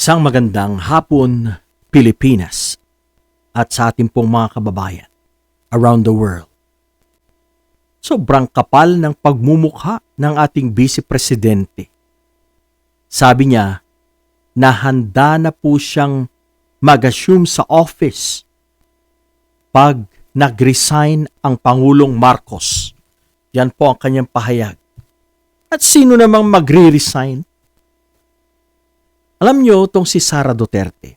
Isang magandang hapon, Pilipinas, at sa ating pong mga kababayan around the world. Sobrang kapal ng pagmumukha ng ating Vice Presidente. Sabi niya na handa na po siyang mag-assume sa office pag nag-resign ang Pangulong Marcos. Yan po ang kanyang pahayag. At sino namang magre-resign? Alam nyo, itong si Sara Duterte,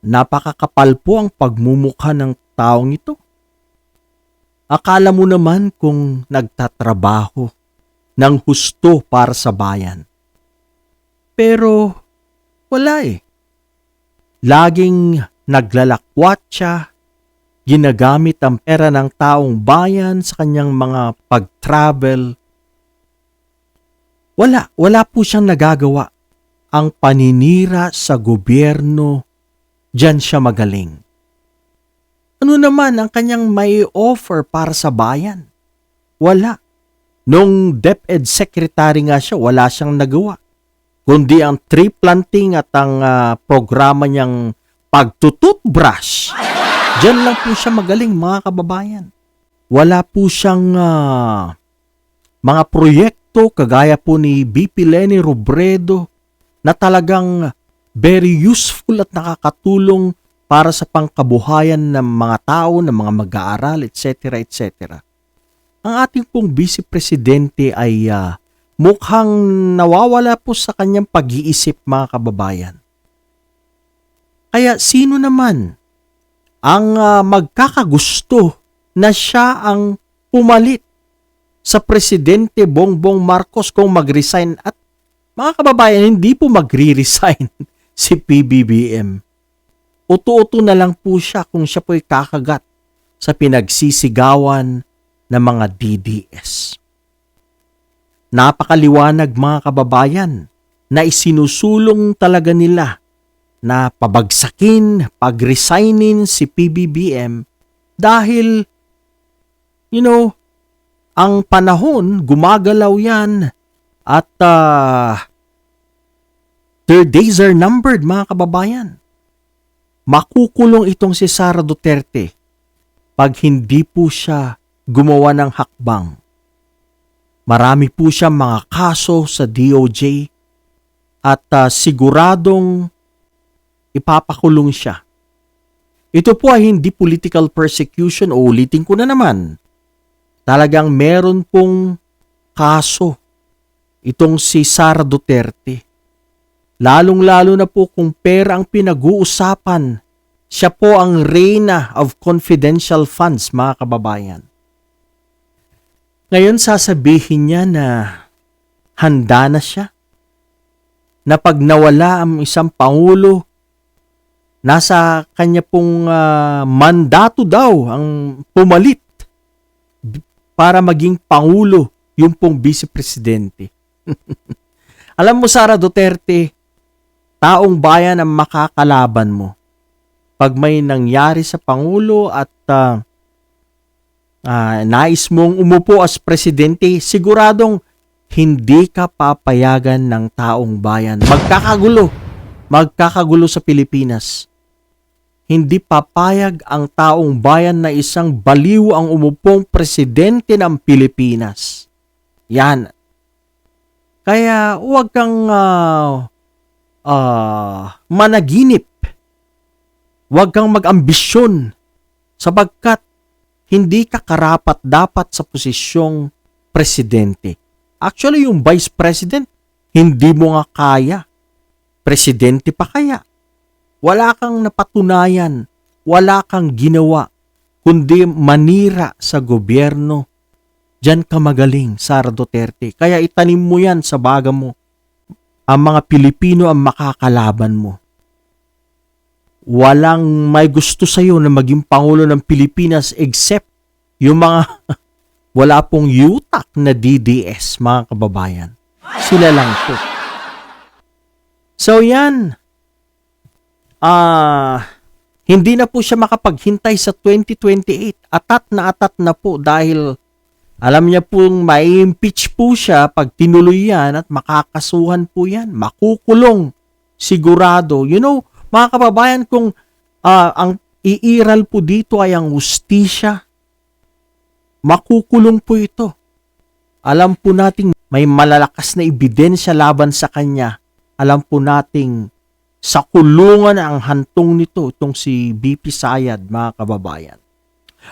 napakakapal po ang pagmumukha ng taong ito. Akala mo naman kung nagtatrabaho ng husto para sa bayan. Pero wala eh. Laging naglalakwatsa, ginagamit ang pera ng taong bayan sa kanyang mga pag-travel. Wala po siyang nagagawa. Ang paninira sa gobyerno, diyan siya magaling. Ano naman ang kanyang may offer para sa bayan? Wala. Nung DepEd Secretary nga siya, wala siyang nagawa. Kundi ang tree planting at ang programa niyang pagtututbrush. Diyan lang po siya magaling, mga kababayan. Wala po siyang mga proyekto kagaya po ni BP Leni Robredo, na talagang very useful at nakakatulong para sa pangkabuhayan ng mga tao, ng mga mag-aaral, etc. etc. Ang ating pong Vice Presidente ay mukhang nawawala po sa kanyang pag-iisip, mga kababayan. Kaya sino naman ang magkakagusto na siya ang pumalit sa Presidente Bongbong Marcos kung mag-resign? At mga kababayan, hindi po magre-resign si PBBM. Uto-uto na lang po siya kung siya po'y kakagat sa pinagsisigawan ng mga DDS. Napakaliwanag, mga kababayan, na isinusulong talaga nila na pabagsakin, pag-resignin si PBBM dahil, ang panahon, gumagalaw yan. At their days are numbered, mga kababayan. Makukulong itong si Sara Duterte pag hindi po siya gumawa ng hakbang. Marami po siya mga kaso sa DOJ at siguradong ipapakulong siya. Ito po ay hindi political persecution, o ulitin ko na naman. Talagang meron pong kaso itong si Sara Duterte. Lalong-lalo na po kung pera ang pinag-uusapan. Siya po ang reyna of confidential funds, mga kababayan. Ngayon sasabihin niya na handa na siya. Na pag nawala ang isang pangulo, nasa kanya pong mandato daw ang pumalit para maging pangulo yung pong Vice Presidente. Alam mo, Sara Duterte, taong bayan ang makakalaban mo. Pag may nangyari sa Pangulo at nais mong umupo as presidente, siguradong hindi ka papayagan ng taong bayan. Magkakagulo sa Pilipinas. Hindi papayag ang taong bayan na isang baliw ang umupong presidente ng Pilipinas. Yan. Kaya huwag kang managinip. Huwag kang mag-ambisyon sapagkat hindi ka karapat-dapat sa posisyong presidente. Actually, yung vice president, hindi mo nga kaya. Presidente pa kaya. Wala kang napatunayan, wala kang ginawa, kundi manira sa gobyerno. Diyan ka magaling, Sara Duterte. Kaya itanim mo yan sa baga mo. Ang mga Pilipino ang makakalaban mo. Walang may gusto sa'yo na maging Pangulo ng Pilipinas except yung mga wala pong yutak na DDS, mga kababayan. Sila lang po. So yan. Hindi na po siya makapaghintay sa 2028. Atat na po dahil alam niya pong mai-impeach po siya pag tinuloy yan at makakasuhan po yan. Makukulong sigurado, mga kababayan, kung ang iiral po dito ay ang hustisya, makukulong po ito. Alam po nating may malalakas na ebidensya laban sa kanya. Alam po nating sa kulungan ang hantong nito, itong si BP Sayad, mga kababayan.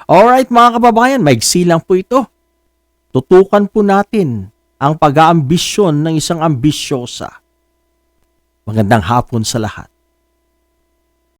Alright, mga kababayan, maigsi lang po ito. Tutukan po natin ang pag-aambisyon ng isang ambisyosa. Magandang hapon sa lahat.